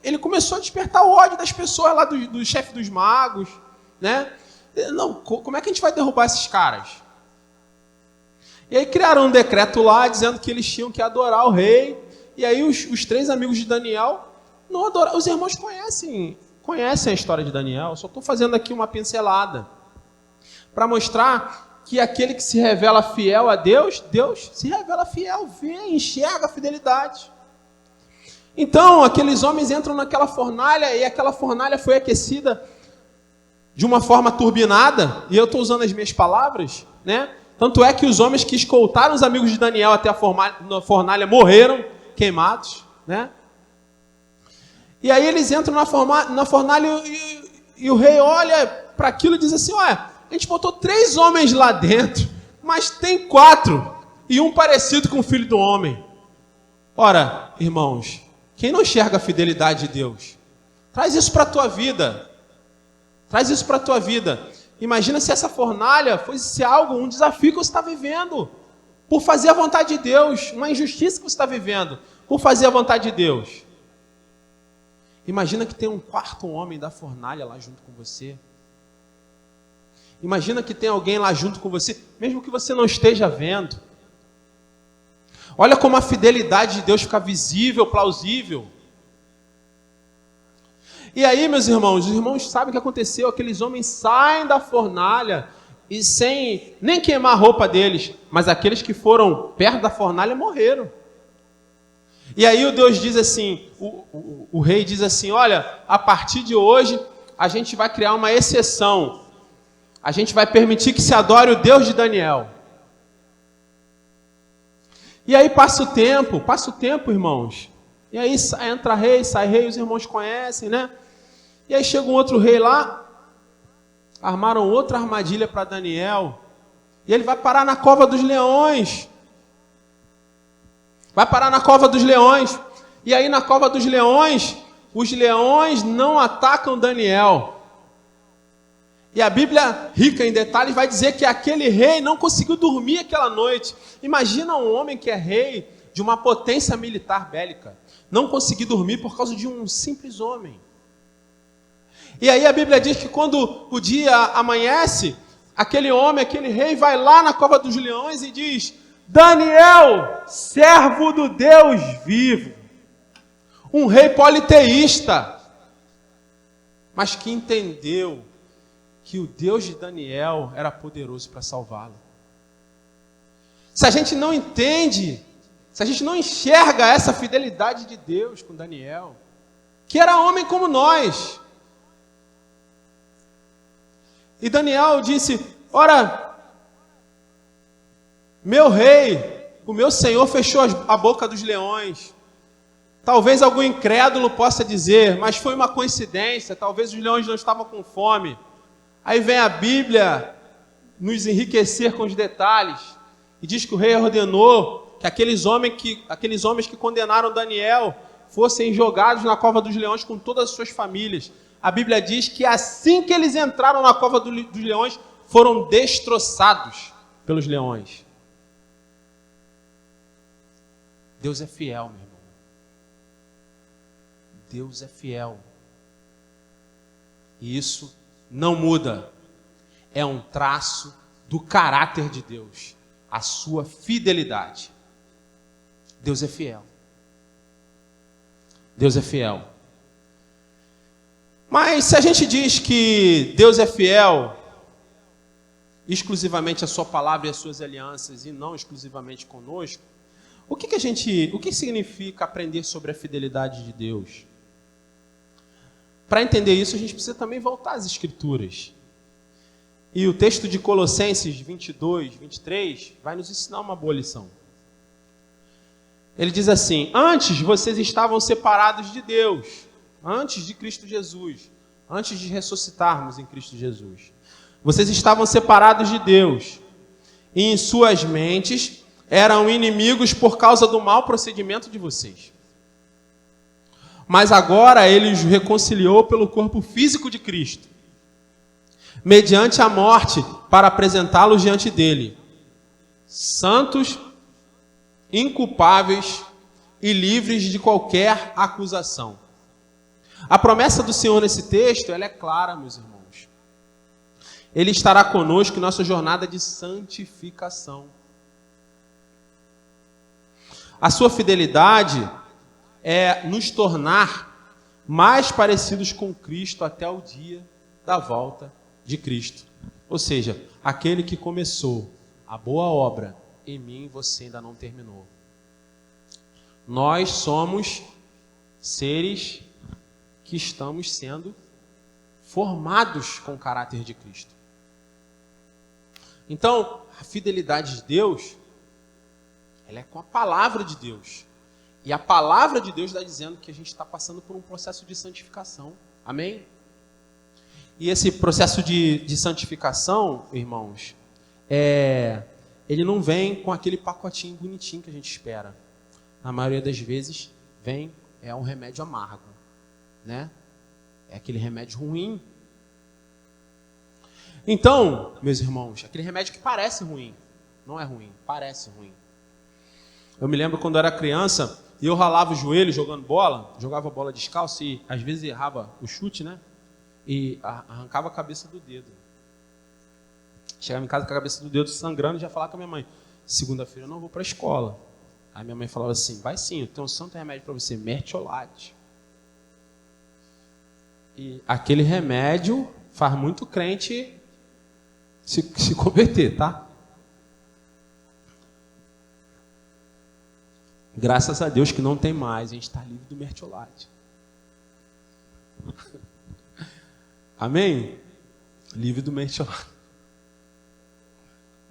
ele começou a despertar o ódio das pessoas lá, do chefe dos magos, né? Não, como é que a gente vai derrubar esses caras? E aí criaram um decreto lá, dizendo que eles tinham que adorar o rei. E aí os 3 amigos de Daniel não adoraram. Os irmãos conhecem a história de Daniel, só estou fazendo aqui uma pincelada, para mostrar que aquele que se revela fiel a Deus, Deus se revela fiel, vê, enxerga a fidelidade. Então, aqueles homens entram naquela fornalha, e aquela fornalha foi aquecida de uma forma turbinada, e eu estou usando as minhas palavras, né? Tanto é que os homens que escoltaram os amigos de Daniel até a fornalha morreram queimados, né? E aí eles entram na fornalha e o rei olha para aquilo e diz assim, a gente botou 3 homens lá dentro, mas tem 4, e um parecido com o filho do homem. Ora, irmãos, quem não enxerga a fidelidade de Deus? Traz isso para a tua vida. Traz isso para a tua vida. Imagina se essa fornalha fosse um desafio que você está vivendo, por fazer a vontade de Deus, uma injustiça que você está vivendo, por fazer a vontade de Deus. Imagina que tem um 4º homem da fornalha lá junto com você. Imagina que tem alguém lá junto com você, mesmo que você não esteja vendo. Olha como a fidelidade de Deus fica visível, plausível. E aí, meus irmãos, os irmãos sabem o que aconteceu. Aqueles homens saem da fornalha e sem nem queimar a roupa deles, mas aqueles que foram perto da fornalha morreram. E aí o Deus diz assim, o rei diz assim, olha, a partir de hoje a gente vai criar uma exceção. A gente vai permitir que se adore o Deus de Daniel. E aí passa o tempo, irmãos. E aí entra rei, sai rei, os irmãos conhecem, né? E aí chega um outro rei lá, armaram outra armadilha para Daniel, e ele vai parar na cova dos leões. Vai parar na cova dos leões. E aí na cova dos leões, os leões não atacam Daniel. E a Bíblia, rica em detalhes, vai dizer que aquele rei não conseguiu dormir aquela noite. Imagina um homem que é rei de uma potência militar bélica, não conseguir dormir por causa de um simples homem. E aí a Bíblia diz que quando o dia amanhece, aquele homem, aquele rei vai lá na cova dos leões e diz, Daniel, servo do Deus vivo, um rei politeísta, mas que entendeu que o Deus de Daniel era poderoso para salvá-lo. Se a gente não entende, se a gente não enxerga essa fidelidade de Deus com Daniel, que era homem como nós, e Daniel disse: ora, meu rei, o meu senhor fechou a boca dos leões. Talvez algum incrédulo possa dizer, mas foi uma coincidência, talvez os leões não estavam com fome. Aí vem a Bíblia nos enriquecer com os detalhes, e diz que o rei ordenou que aqueles homens que condenaram Daniel fossem jogados na cova dos leões com todas as suas famílias. A Bíblia diz que assim que eles entraram na cova dos leões, foram destroçados pelos leões. Deus é fiel, meu irmão. Deus é fiel. E isso não muda. É um traço do caráter de Deus. A sua fidelidade. Deus é fiel. Deus é fiel. Mas se a gente diz que Deus é fiel exclusivamente à sua palavra e às suas alianças e não exclusivamente conosco, o que significa aprender sobre a fidelidade de Deus? Para entender isso, a gente precisa também voltar às Escrituras. E o texto de Colossenses 22, 23 vai nos ensinar uma boa lição. Ele diz assim: antes vocês estavam separados de Deus, antes de Cristo Jesus, antes de ressuscitarmos em Cristo Jesus. Vocês estavam separados de Deus, e em suas mentes eram inimigos por causa do mau procedimento de vocês. Mas agora Ele os reconciliou pelo corpo físico de Cristo, mediante a morte, para apresentá-los diante dele, santos, inculpáveis e livres de qualquer acusação. A promessa do Senhor nesse texto, ela é clara, meus irmãos. Ele estará conosco em nossa jornada de santificação. A sua fidelidade é nos tornar mais parecidos com Cristo até o dia da volta de Cristo. Ou seja, aquele que começou a boa obra em mim, você ainda não terminou. Nós somos seres que estamos sendo formados com o caráter de Cristo. Então, a fidelidade de Deus, ela é com a palavra de Deus. E a palavra de Deus está dizendo que a gente está passando por um processo de santificação. Amém? E esse processo de santificação, irmãos, ele não vem com aquele pacotinho bonitinho que a gente espera. Na maioria das vezes, é um remédio amargo, né? É aquele remédio ruim. Então, meus irmãos, aquele remédio que parece ruim, não é ruim, parece ruim. Eu me lembro quando eu era criança e eu ralava o joelho jogando bola, jogava bola descalço e às vezes errava o chute, né? E arrancava a cabeça do dedo. Chegava em casa com a cabeça do dedo sangrando e já falava com a minha mãe: segunda-feira eu não vou para a escola. Aí minha mãe falava assim: vai sim, eu tenho um santo remédio para você, mertiolate. E aquele remédio faz muito crente se converter, tá? Graças a Deus que não tem mais, a gente está livre do mertiolate. Amém? Livre do mertiolate.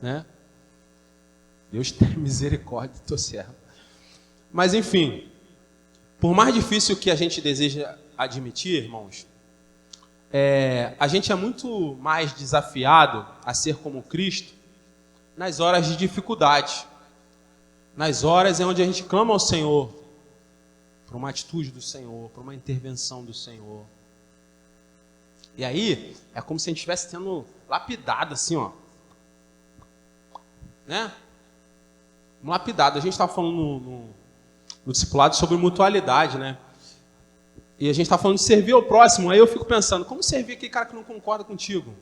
Né? Deus tem misericórdia do teu servo. Mas enfim, por mais difícil que a gente deseja admitir, irmãos, a gente é muito mais desafiado a ser como Cristo nas horas de dificuldade, nas horas em onde a gente clama ao Senhor por uma atitude do Senhor, por uma intervenção do Senhor. E aí é como se a gente estivesse sendo lapidado assim, ó, né? Um lapidado. A gente estava falando no discipulado sobre mutualidade, né? E a gente está falando de servir ao próximo. Aí eu fico pensando, como servir aquele cara que não concorda contigo?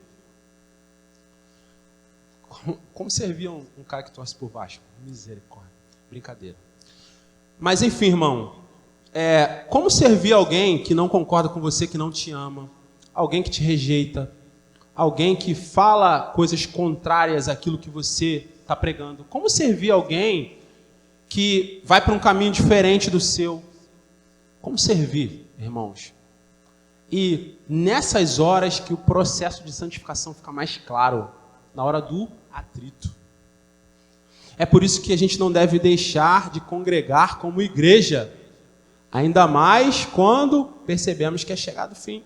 Como servia um cara que torce por Vasco? Misericórdia. Brincadeira. Mas enfim, irmão. Como servir alguém que não concorda com você, que não te ama? Alguém que te rejeita? Alguém que fala coisas contrárias àquilo que você está pregando? Como servir alguém que vai para um caminho diferente do seu? Como servir, irmãos? E nessas horas que o processo de santificação fica mais claro, na hora do atrito. É por isso que a gente não deve deixar de congregar como igreja, ainda mais quando percebemos que é chegado o fim.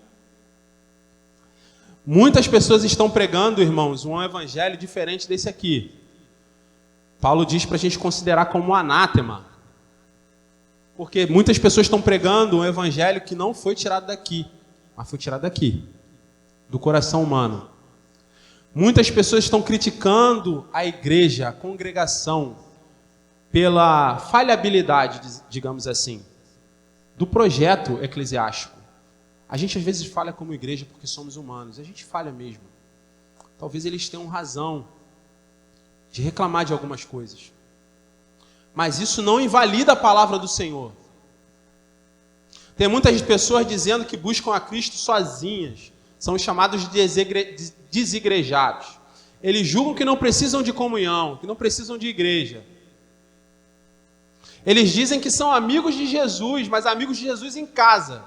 Muitas pessoas estão pregando, irmãos, um evangelho diferente desse aqui. Paulo diz para a gente considerar como um anátema. Porque muitas pessoas estão pregando um evangelho que não foi tirado daqui, mas foi tirado daqui, do coração humano. Muitas pessoas estão criticando a igreja, a congregação, pela falhabilidade, digamos assim, do projeto eclesiástico. A gente às vezes falha como igreja porque somos humanos. A gente falha mesmo. Talvez eles tenham razão de reclamar de algumas coisas. Mas isso não invalida a palavra do Senhor. Tem muitas pessoas dizendo que buscam a Cristo sozinhas. São chamados de desigrejados. Eles julgam que não precisam de comunhão, que não precisam de igreja. Eles dizem que são amigos de Jesus, mas amigos de Jesus em casa.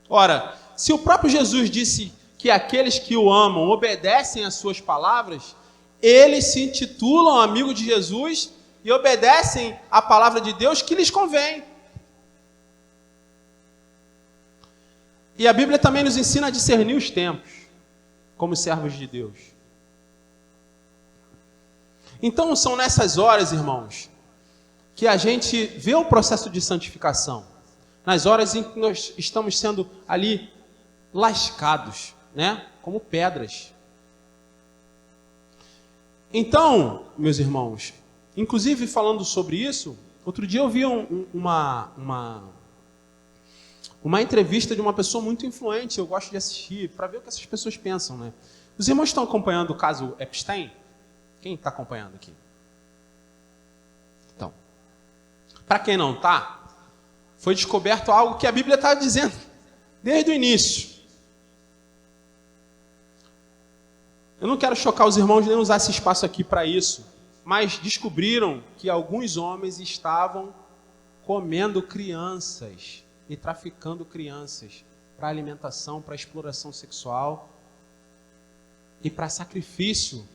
Ora, se o próprio Jesus disse que aqueles que o amam obedecem às suas palavras, eles se intitulam amigos de Jesus e obedecem à palavra de Deus que lhes convém. E a Bíblia também nos ensina a discernir os tempos, como servos de Deus. Então são nessas horas, irmãos, que a gente vê o processo de santificação. Nas horas em que nós estamos sendo ali lascados, né? Como pedras. Então, meus irmãos, inclusive falando sobre isso, outro dia eu vi uma entrevista de uma pessoa muito influente, eu gosto de assistir, para ver o que essas pessoas pensam, né? Os irmãos estão acompanhando o caso Epstein? Quem está acompanhando aqui? Então, para quem não está, foi descoberto algo que a Bíblia está dizendo desde o início. Eu não quero chocar os irmãos nem usar esse espaço aqui para isso, mas descobriram que alguns homens estavam comendo crianças e traficando crianças para alimentação, para exploração sexual e para sacrifício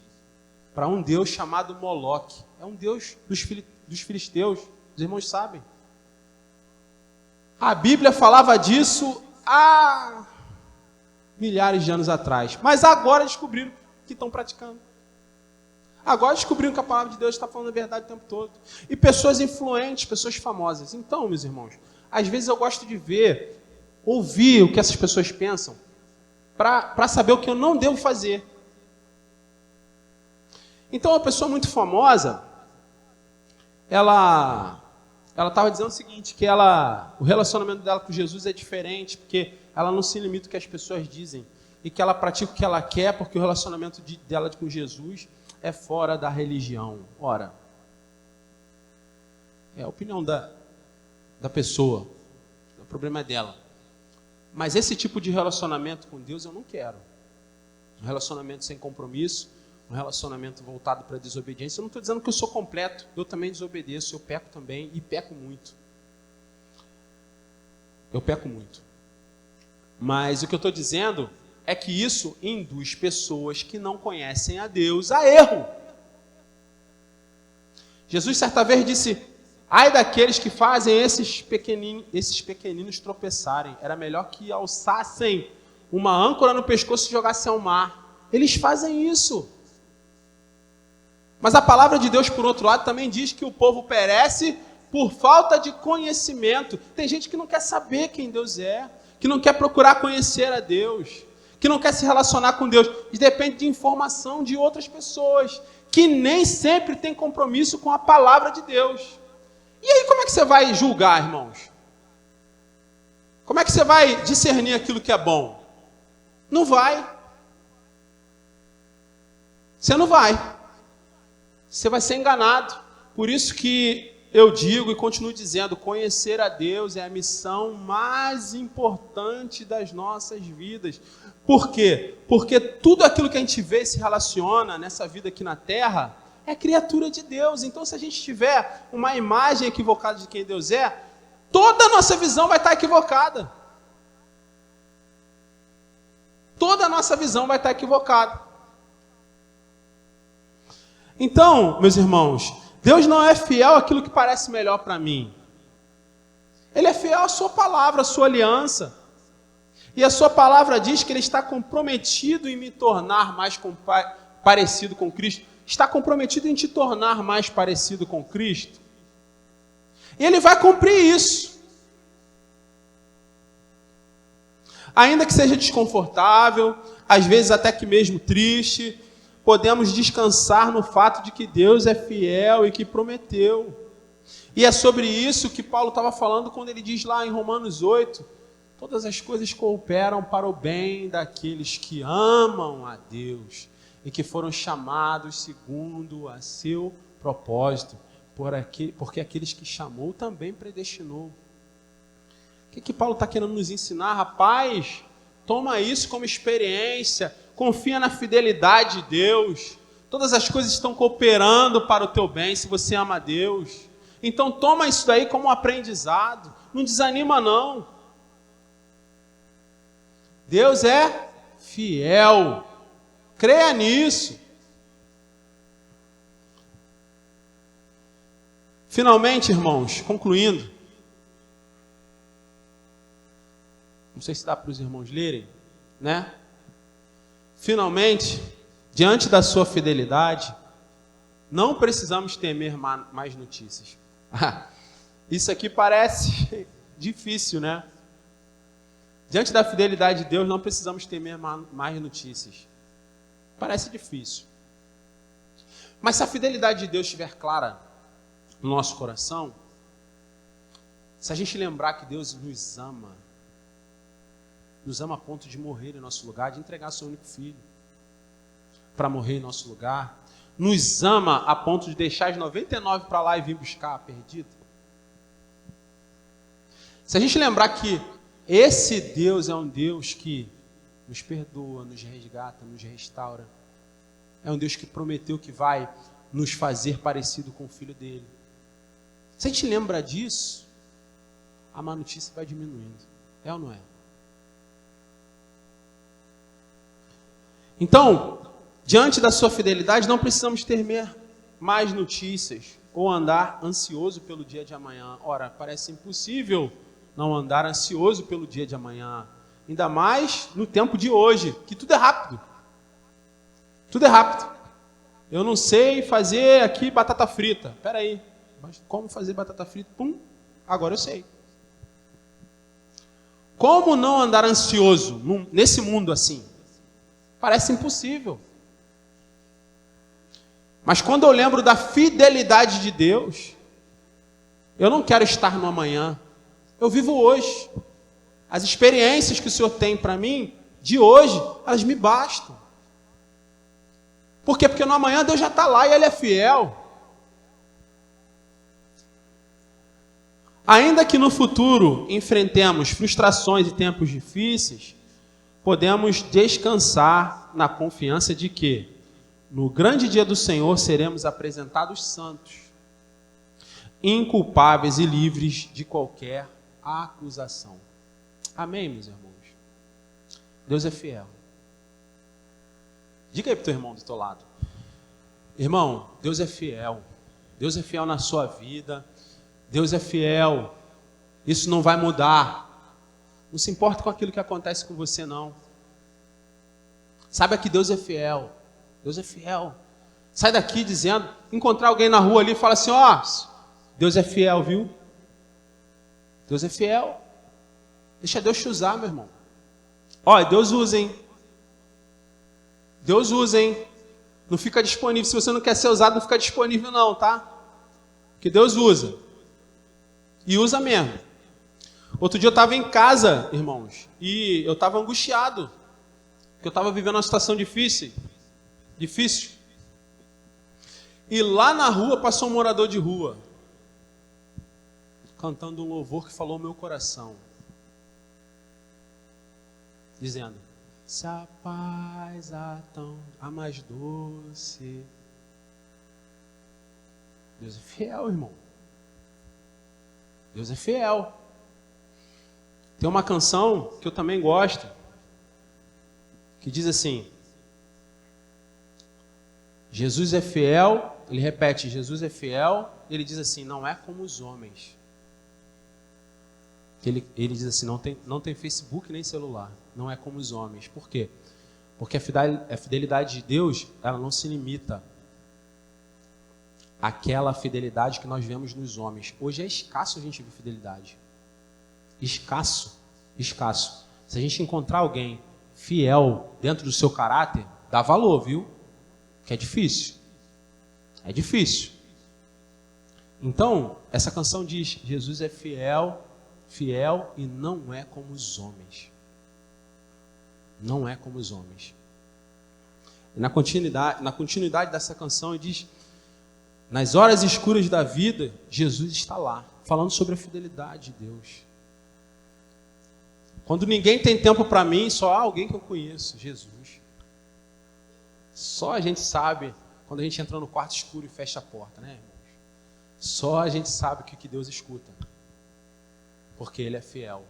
para um deus chamado Moloque. É um deus dos filisteus, os irmãos sabem. A Bíblia falava disso há milhares de anos atrás, mas agora descobriram que estão praticando. Agora descobriram que a palavra de Deus está falando a verdade o tempo todo. E pessoas influentes, pessoas famosas. Então, meus irmãos, às vezes eu gosto de ver, ouvir o que essas pessoas pensam, para saber o que eu não devo fazer. Então, uma pessoa muito famosa, ela estava dizendo o seguinte, que o relacionamento dela com Jesus é diferente, porque ela não se limita ao que as pessoas dizem, e que ela pratica o que ela quer, porque o relacionamento dela com Jesus é fora da religião. Ora, é a opinião da pessoa, o problema é dela. Mas esse tipo de relacionamento com Deus eu não quero. Um relacionamento sem compromisso, um relacionamento voltado para a desobediência. Eu não estou dizendo que eu sou completo, eu também desobedeço, eu peco também, e peco muito. Eu peco muito. Mas o que eu estou dizendo é que isso induz pessoas que não conhecem a Deus a erro. Jesus certa vez disse: ai daqueles que fazem esses pequeninos tropeçarem. Era melhor que alçassem uma âncora no pescoço e jogassem ao mar. Eles fazem isso. Mas a palavra de Deus, por outro lado, também diz que o povo perece por falta de conhecimento. Tem gente que não quer saber quem Deus é, que não quer procurar conhecer a Deus, que não quer se relacionar com Deus. E depende de informação de outras pessoas, que nem sempre tem compromisso com a palavra de Deus. E aí como é que você vai julgar, irmãos? Como é que você vai discernir aquilo que é bom? Não vai. Você não vai. você vai ser enganado. Por isso que eu digo e continuo dizendo, conhecer a Deus é a missão mais importante das nossas vidas. Por quê? Porque tudo aquilo que a gente vê e se relaciona nessa vida aqui na Terra é criatura de Deus. Então, se a gente tiver uma imagem equivocada de quem Deus é, toda a nossa visão vai estar equivocada. Toda a nossa visão vai estar equivocada. Então, meus irmãos, Deus não é fiel àquilo que parece melhor para mim. Ele é fiel à sua palavra, à sua aliança. E a sua palavra diz que Ele está comprometido em me tornar mais parecido com Cristo. Está comprometido em te tornar mais parecido com Cristo. E Ele vai cumprir isso. Ainda que seja desconfortável, às vezes até que mesmo triste, podemos descansar no fato de que Deus é fiel e que prometeu. E é sobre isso que Paulo estava falando quando ele diz lá em Romanos 8, todas as coisas cooperam para o bem daqueles que amam a Deus e que foram chamados segundo a seu propósito, porque aqueles que chamou também predestinou. O que Paulo está querendo nos ensinar? Rapaz, toma isso como experiência, confia na fidelidade de Deus. Todas as coisas estão cooperando para o teu bem se você ama a Deus. Então toma isso daí como um aprendizado. Não desanima não. Deus é fiel. Creia nisso. Finalmente, irmãos, concluindo. Não sei se dá para os irmãos lerem, né? Finalmente, diante da sua fidelidade, não precisamos temer mais notícias. Isso aqui parece difícil, né? Diante da fidelidade de Deus, não precisamos temer mais notícias. Parece difícil. Mas se a fidelidade de Deus estiver clara no nosso coração, se a gente lembrar que Deus nos ama a ponto de morrer em nosso lugar, de entregar seu único filho para morrer em nosso lugar, nos ama a ponto de deixar as 99 para lá e vir buscar a perdida. Se a gente lembrar que esse Deus é um Deus que nos perdoa, nos resgata, nos restaura, é um Deus que prometeu que vai nos fazer parecido com o Filho dele. Se a gente lembra disso, a má notícia vai diminuindo. É ou não é? Então, diante da sua fidelidade, não precisamos temer mais notícias ou andar ansioso pelo dia de amanhã. Ora, parece impossível não andar ansioso pelo dia de amanhã. Ainda mais no tempo de hoje, que tudo é rápido. Tudo é rápido. Eu não sei fazer aqui batata frita. Espera aí, mas como fazer batata frita? Pum, agora eu sei. Como não andar ansioso nesse mundo assim? Parece impossível. Mas quando eu lembro da fidelidade de Deus, eu não quero estar no amanhã. Eu vivo hoje. As experiências que o Senhor tem para mim, de hoje, elas me bastam. Por quê? Porque no amanhã Deus já está lá e Ele é fiel. Ainda que no futuro enfrentemos frustrações e tempos difíceis, podemos descansar na confiança de que, no grande dia do Senhor, seremos apresentados santos, inculpáveis e livres de qualquer acusação. Amém, meus irmãos? Deus é fiel. Diga aí para o teu irmão do teu lado. Irmão, Deus é fiel. Deus é fiel na sua vida. Deus é fiel. Isso não vai mudar. Não se importa com aquilo que acontece com você, não. Saiba que Deus é fiel. Deus é fiel. Sai daqui dizendo, encontrar alguém na rua ali e fala assim, ó, Deus é fiel, viu? Deus é fiel. Deixa Deus te usar, meu irmão. Ó, Deus usa, hein? Deus usa, hein? Não fica disponível. Se você não quer ser usado, não fica disponível não, tá? Porque Deus usa. E usa mesmo. Outro dia eu estava em casa, irmãos, e eu estava angustiado. Porque eu estava vivendo uma situação difícil. E lá na rua passou um morador de rua, cantando um louvor que falou ao meu coração, dizendo: se a paz a mais doce. Deus é fiel, irmão. Deus é fiel. Tem uma canção que eu também gosto, que diz assim: Jesus é fiel. Ele repete: Jesus é fiel. Ele diz assim: não é como os homens. Ele diz assim: não tem Facebook nem celular. Não é como os homens. Por quê? Porque a fidelidade de Deus, ela não se limita àquela fidelidade que nós vemos nos homens. Hoje é escasso a gente ver fidelidade. Escasso. Se a gente encontrar alguém fiel dentro do seu caráter, dá valor, viu? Que é difícil. É difícil. Então, essa canção diz: Jesus é fiel e não é como os homens. Não é como os homens. E na continuidade dessa canção, ele diz: nas horas escuras da vida, Jesus está lá, falando sobre a fidelidade de Deus. Quando ninguém tem tempo para mim, só há alguém que eu conheço: Jesus. Só a gente sabe quando a gente entra no quarto escuro e fecha a porta, né, irmãos? Só a gente sabe o que Deus escuta. Porque Ele é fiel.